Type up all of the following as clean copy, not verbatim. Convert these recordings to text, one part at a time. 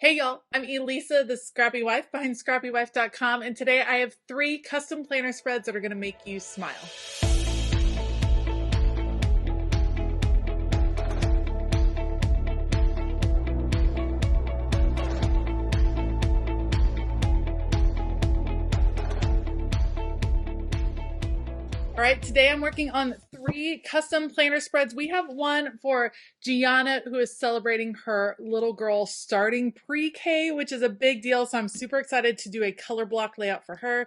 Hey y'all, I'm Elisa, the Scrappy Wife behind ScrappyWife.com, and today I have 3 custom planner spreads that are going to make you smile. All right, today I'm working on 3 custom planner spreads. We have one for Gianna, who is celebrating her little girl starting pre-K, which is a big deal. So I'm super excited to do a color block layout for her.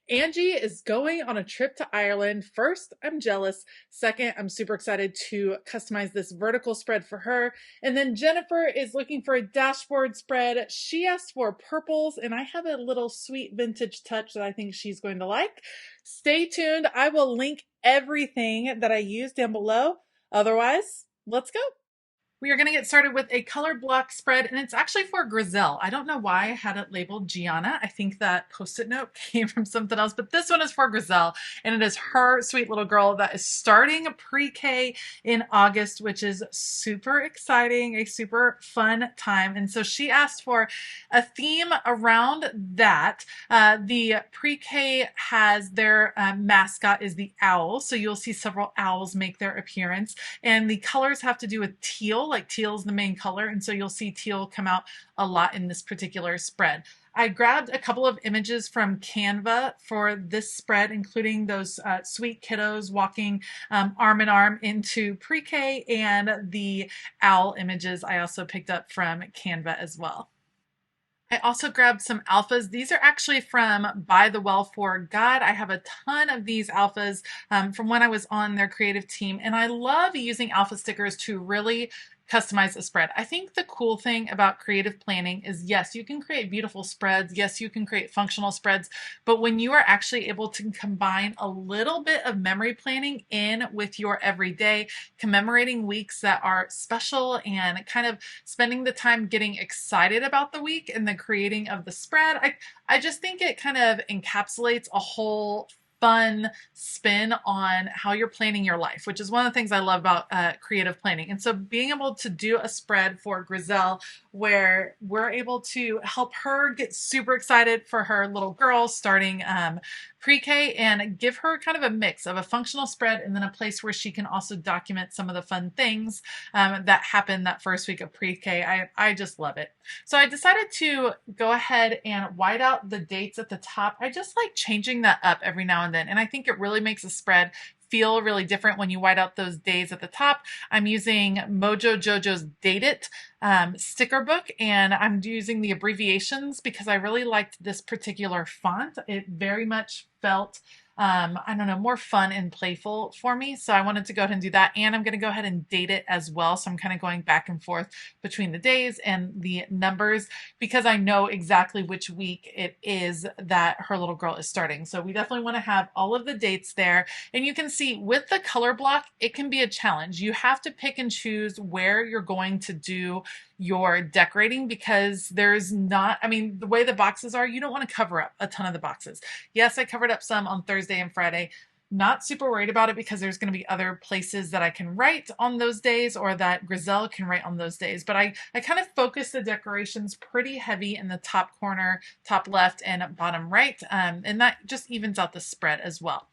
Angie is going on a trip to Ireland. First, I'm jealous. Second, I'm super excited to customize this vertical spread for her. And then Jennifer is looking for a dashboard spread. She asked for purples, and I have a little sweet vintage touch that I think she's going to like. Stay tuned. I will link everything that I use down below. Otherwise, let's go. We are going to get started with a color block spread, and it's actually for Grizel. I don't know why I had it labeled Gianna. I think that post-it note came from something else, but this one is for Grizel, and it is her sweet little girl that is starting pre-K in August, which is super exciting, a super fun time. And so she asked for a theme around that. The pre-K has their mascot is the owl, so you'll see several owls make their appearance, and the colors have to do with teal. Like teal is the main color, and so you'll see teal come out a lot in this particular spread. I grabbed a couple of images from Canva for this spread, including those sweet kiddos walking arm in arm into pre-K, and the owl images I also picked up from Canva as well. I also grabbed some alphas. These are actually from By the Well for God. I have a ton of these alphas from when I was on their creative team, and I love using alpha stickers to really customize a spread. I think the cool thing about creative planning is, yes, you can create beautiful spreads. Yes, you can create functional spreads, but when you are actually able to combine a little bit of memory planning in with your everyday, commemorating weeks that are special and kind of spending the time getting excited about the week and the creating of the spread, I just think it kind of encapsulates a whole fun spin on how you're planning your life, which is one of the things I love about creative planning. And so being able to do a spread for Grizel where we're able to help her get super excited for her little girl starting pre-K and give her kind of a mix of a functional spread and then a place where she can also document some of the fun things that happened that first week of pre-K. I just love it. So I decided to go ahead and white out the dates at the top. I just like changing that up every now and then, and I think it really makes a spread feel really different when you white out those days at the top. I'm using Mojo Jojo's Date It sticker book, and I'm using the abbreviations because I really liked this particular font. It very much felt I don't know, more fun and playful for me. So I wanted to go ahead and do that. And I'm going to go ahead and date it as well. So I'm kind of going back and forth between the days and the numbers because I know exactly which week it is that her little girl is starting. So we definitely want to have all of the dates there. And you can see with the color block, it can be a challenge. You have to pick and choose where you're going to do your decorating because there's not, I mean, the way the boxes are, you don't want to cover up a ton of the boxes. Yes, I covered up some on Thursday and Friday. Not super worried about it because there's going to be other places that I can write on those days or that Grizel can write on those days. But I kind of focus the decorations pretty heavy in the top corner, top left, and bottom right. And that just evens out the spread as well.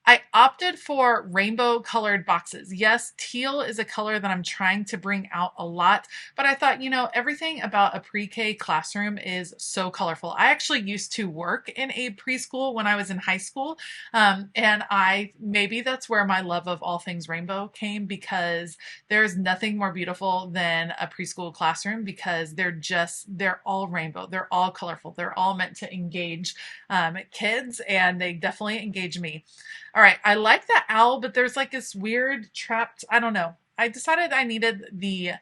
I opted for rainbow colored boxes. Yes, teal is a color that I'm trying to bring out a lot, but I thought, you know, everything about a pre-K classroom is so colorful. I actually used to work in a preschool when I was in high school, and maybe that's where my love of all things rainbow came because there's nothing more beautiful than a preschool classroom because they're all rainbow. They're all colorful. They're all meant to engage kids, and they definitely engage me. All right, I like the owl, but there's like this weird trapped, I don't know. I decided I needed the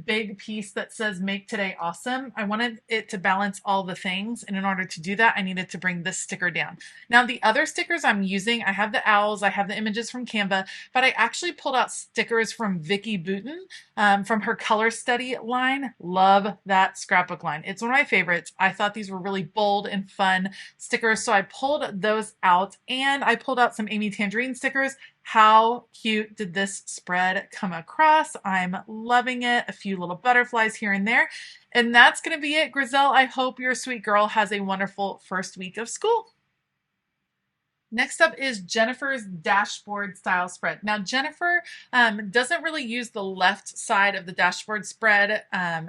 big piece that says make today awesome. I wanted it to balance all the things. And in order to do that, I needed to bring this sticker down. Now the other stickers I'm using, I have the owls, I have the images from Canva, but I actually pulled out stickers from Vicky Booten from her color study line. Love that scrapbook line. It's one of my favorites. I thought these were really bold and fun stickers. So I pulled those out and I pulled out some Amy Tangerine stickers How cute did this spread come across? I'm loving it. A few little butterflies here and there. And that's going to be it, Grizel. I hope your sweet girl has a wonderful first week of school. Next up is Jennifer's dashboard style spread. Now, Jennifer doesn't really use the left side of the dashboard spread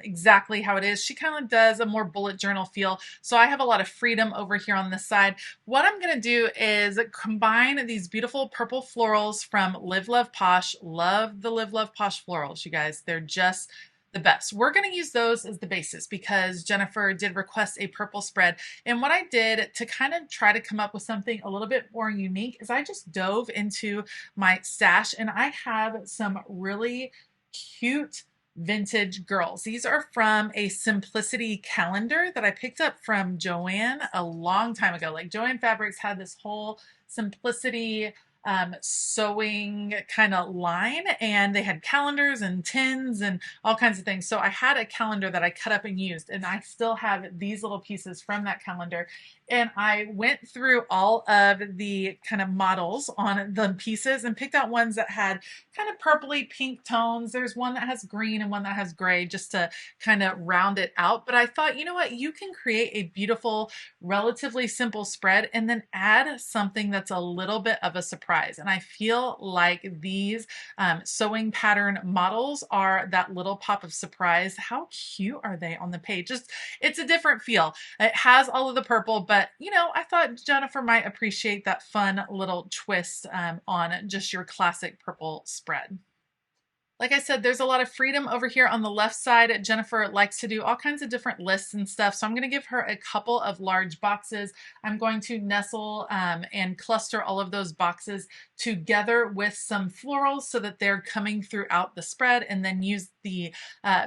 exactly how it is. She kind of does a more bullet journal feel. So I have a lot of freedom over here on this side. What I'm going to do is combine these beautiful purple florals from Live Love Posh. Love the Live Love Posh florals, you guys. They're just the best. We're going to use those as the basis because Jennifer did request a purple spread. And what I did to kind of try to come up with something a little bit more unique is I just dove into my stash and I have some really cute vintage girls. These are from a Simplicity calendar that I picked up from Joann a long time ago. Like Joann Fabrics had this whole Simplicity sewing kind of line, and they had calendars and tins and all kinds of things. So I had a calendar that I cut up and used, and I still have these little pieces from that calendar. And I went through all of the kind of models on the pieces and picked out ones that had kind of purpley pink tones. There's one that has green and one that has gray just to kind of round it out. But I thought, you know what, you can create a beautiful, relatively simple spread and then add something that's a little bit of a surprise. And I feel like these sewing pattern models are that little pop of surprise. How cute are they on the page? Just, it's a different feel. It has all of the purple, but you know, I thought Jennifer might appreciate that fun little twist on just your classic purple spread. Like I said, there's a lot of freedom over here on the left side. Jennifer likes to do all kinds of different lists and stuff. So I'm going to give her a couple of large boxes. I'm going to nestle and cluster all of those boxes together with some florals so that they're coming throughout the spread, and then use the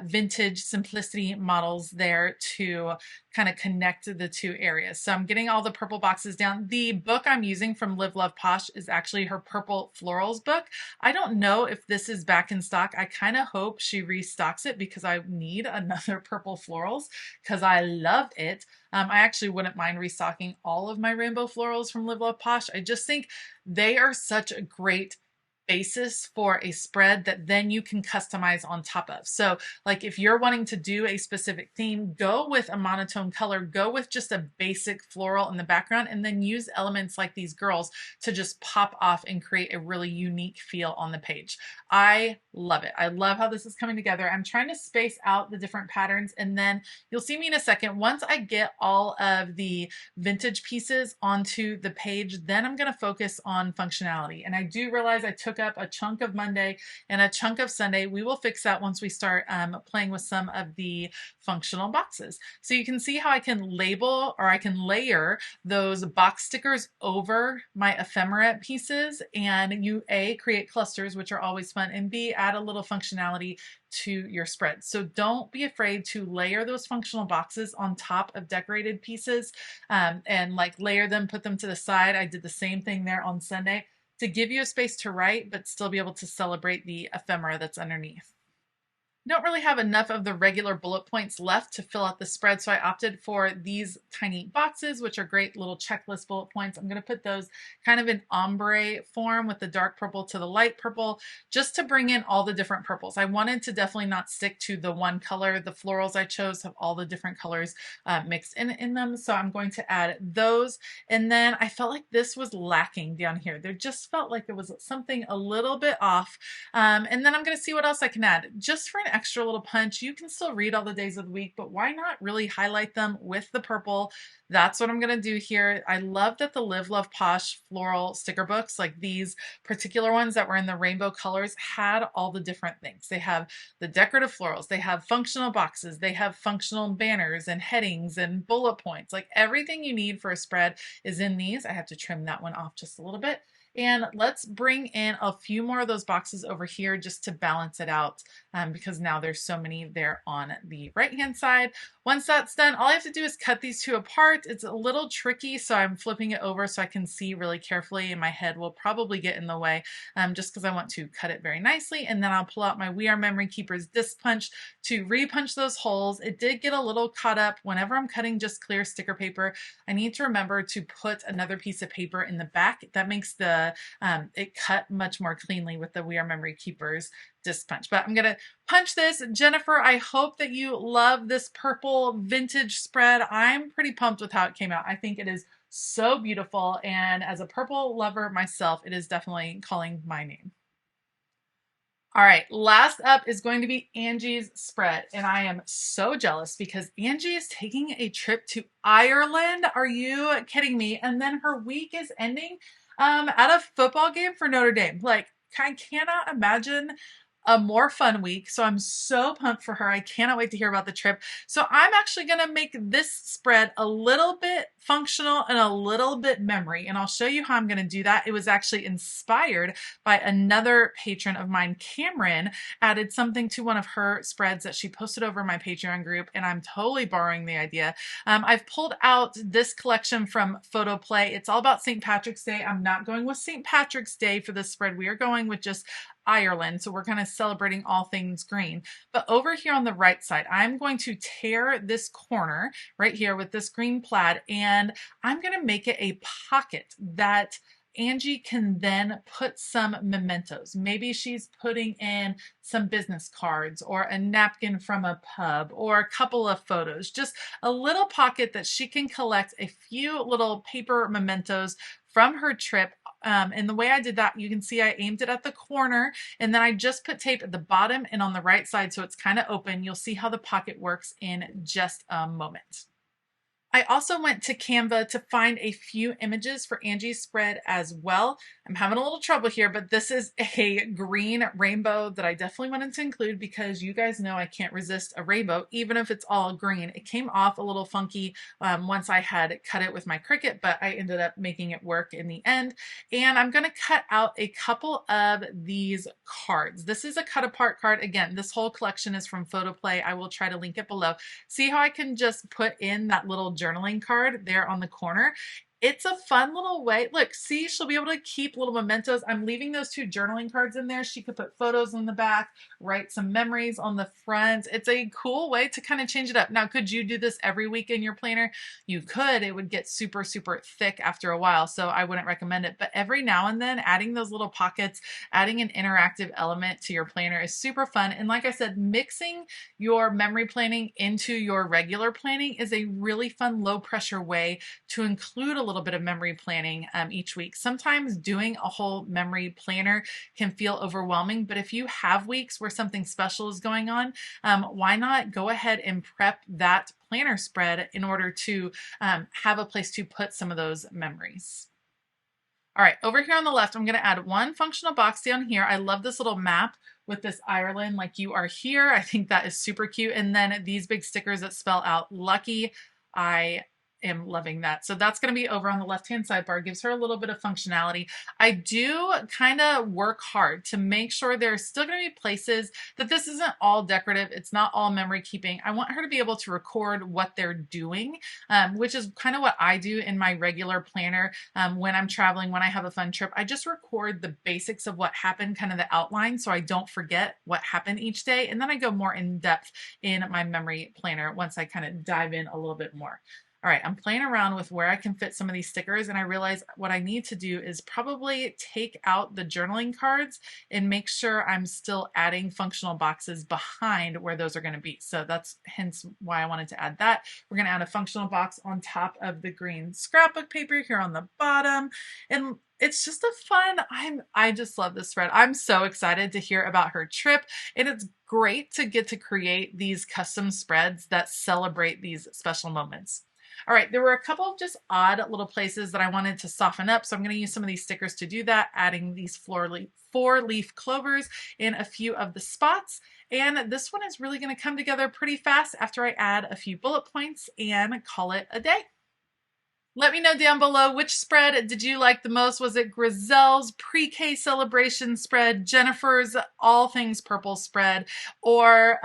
vintage Simplicity models there to kind of connect the two areas. So I'm getting all the purple boxes down. The book I'm using from Live Love Posh is actually her Purple Florals book. I don't know if this is back in stock. I kind of hope she restocks it because I need another Purple Florals because I love it. I actually wouldn't mind restocking all of my rainbow florals from Live Love Posh. I just think they are such a great basis for a spread that then you can customize on top of. So like if you're wanting to do a specific theme, go with a monotone color, go with just a basic floral in the background, and then use elements like these girls to just pop off and create a really unique feel on the page. I love it. I love how this is coming together. I'm trying to space out the different patterns, and then you'll see me in a second. Once I get all of the vintage pieces onto the page, then I'm going to focus on functionality. And I do realize I took up a chunk of Monday and a chunk of Sunday. We will fix that once we start playing with some of the functional boxes. So you can see how I can label, or I can layer those box stickers over my ephemera pieces, and you create clusters, which are always fun, and B, add a little functionality to your spread. So don't be afraid to layer those functional boxes on top of decorated pieces and like layer them, put them to the side. I did the same thing there on Sunday to give you a space to write, but still be able to celebrate the ephemera that's underneath. Don't really have enough of the regular bullet points left to fill out the spread, so I opted for these tiny boxes, which are great little checklist bullet points. I'm going to put those kind of in ombre form with the dark purple to the light purple, just to bring in all the different purples. I wanted to definitely not stick to the one color. The florals I chose have all the different colors mixed in them, so I'm going to add those. And then I felt like this was lacking down here. There just felt like there was something a little bit off. And then I'm going to see what else I can add. Just for an extra little punch, you can still read all the days of the week, but why not really highlight them with the purple? That's what I'm going to do here. I love that the Live Love Posh floral sticker books, like these particular ones that were in the rainbow colors, had all the different things. They have the decorative florals, they have functional boxes, they have functional banners and headings and bullet points. Like everything you need for a spread is in these. I have to trim that one off just a little bit. And let's bring in a few more of those boxes over here just to balance it out because now there's so many there on the right-hand side. Once that's done, all I have to do is cut these two apart. It's a little tricky, so I'm flipping it over so I can see really carefully, and my head will probably get in the way just because I want to cut it very nicely. And then I'll pull out my We Are Memory Keepers disc punch to re-punch those holes. It did get a little caught up. Whenever I'm cutting just clear sticker paper, I need to remember to put another piece of paper in the back. That makes the it cut much more cleanly with the We Are Memory Keepers disc punch. But I'm going to punch this. Jennifer, I hope that you love this purple vintage spread. I'm pretty pumped with how it came out. I think it is so beautiful. And as a purple lover myself, it is definitely calling my name. All right, last up is going to be Angie's spread. And I am so jealous because Angie is taking a trip to Ireland. Are you kidding me? And then her week is ending at a football game for Notre Dame. Like, I cannot imagine a more fun week. So I'm so pumped for her. I cannot wait to hear about the trip. So I'm actually going to make this spread a little bit functional and a little bit memory. And I'll show you how I'm going to do that. It was actually inspired by another patron of mine, Cameron, added something to one of her spreads that she posted over my Patreon group. And I'm totally borrowing the idea. I've pulled out this collection from Photoplay. It's all about St. Patrick's Day. I'm not going with St. Patrick's Day for this spread. We are going with just Ireland. So we're kind of celebrating all things green. But over here on the right side, I'm going to tear this corner right here with this green plaid, and I'm going to make it a pocket that Angie can then put some mementos. Maybe she's putting in some business cards or a napkin from a pub or a couple of photos, just a little pocket that she can collect a few little paper mementos from her trip. And the way I did that, you can see I aimed it at the corner, and then I just put tape at the bottom and on the right side so it's kind of open. You'll see how the pocket works in just a moment. I also went to Canva to find a few images for Angie's spread as well. I'm having a little trouble here, but this is a green rainbow that I definitely wanted to include because you guys know I can't resist a rainbow, even if it's all green. It came off a little funky once I had cut it with my Cricut, but I ended up making it work in the end. And I'm going to cut out a couple of these cards. This is a cut apart card. Again, this whole collection is from Photoplay. I will try to link it below. See how I can just put in that little journaling card there on the corner? It's a fun little way. Look, see, she'll be able to keep little mementos. I'm leaving those two journaling cards in there. She could put photos on the back, write some memories on the front. It's a cool way to kind of change it up. Now, could you do this every week in your planner? You could. It would get super, super thick after a while, so I wouldn't recommend it. But every now and then, adding those little pockets, adding an interactive element to your planner is super fun. And like I said, mixing your memory planning into your regular planning is a really fun, low-pressure way to include a little bit of memory planning each week. Sometimes doing a whole memory planner can feel overwhelming, but if you have weeks where something special is going on, why not go ahead and prep that planner spread in order to have a place to put some of those memories. All right, over here on the left, I'm going to add one functional box down here. I love this little map with this Ireland, like you are here. I think that is super cute. And then these big stickers that spell out lucky. I am loving that. So that's going to be over on the left-hand sidebar. Gives her a little bit of functionality. I do kind of work hard to make sure there's still going to be places that this isn't all decorative. It's not all memory keeping. I want her to be able to record what they're doing, which is kind of what I do in my regular planner. When I'm traveling, when I have a fun trip, I just record the basics of what happened, kind of the outline, so I don't forget what happened each day. And then I go more in depth in my memory planner once I kind of dive in a little bit more. All right, I'm playing around with where I can fit some of these stickers, and I realize what I need to do is probably take out the journaling cards and make sure I'm still adding functional boxes behind where those are going to be. So that's hence why I wanted to add that. We're going to add a functional box on top of the green scrapbook paper here on the bottom. And it's just a fun, I just love this spread. I'm so excited to hear about her trip, and it's great to get to create these custom spreads that celebrate these special moments. All right, there were a couple of just odd little places that I wanted to soften up, so I'm going to use some of these stickers to do that, adding these four-leaf clovers in a few of the spots. And this one is really going to come together pretty fast after I add a few bullet points and call it a day. Let me know down below, which spread did you like the most? Was it Grizel's pre-K celebration spread, Jennifer's all things purple spread, or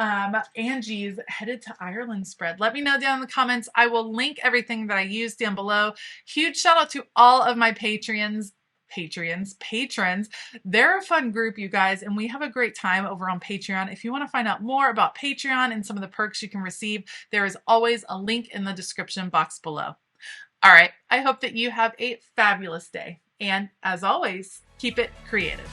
Angie's headed to Ireland spread? Let me know down in the comments. I will link everything that I used down below. Huge shout out to all of my patrons. They're a fun group, you guys, and we have a great time over on Patreon. If you want to find out more about Patreon and some of the perks you can receive, there is always a link in the description box below. All right, I hope that you have a fabulous day. And as always, keep it creative.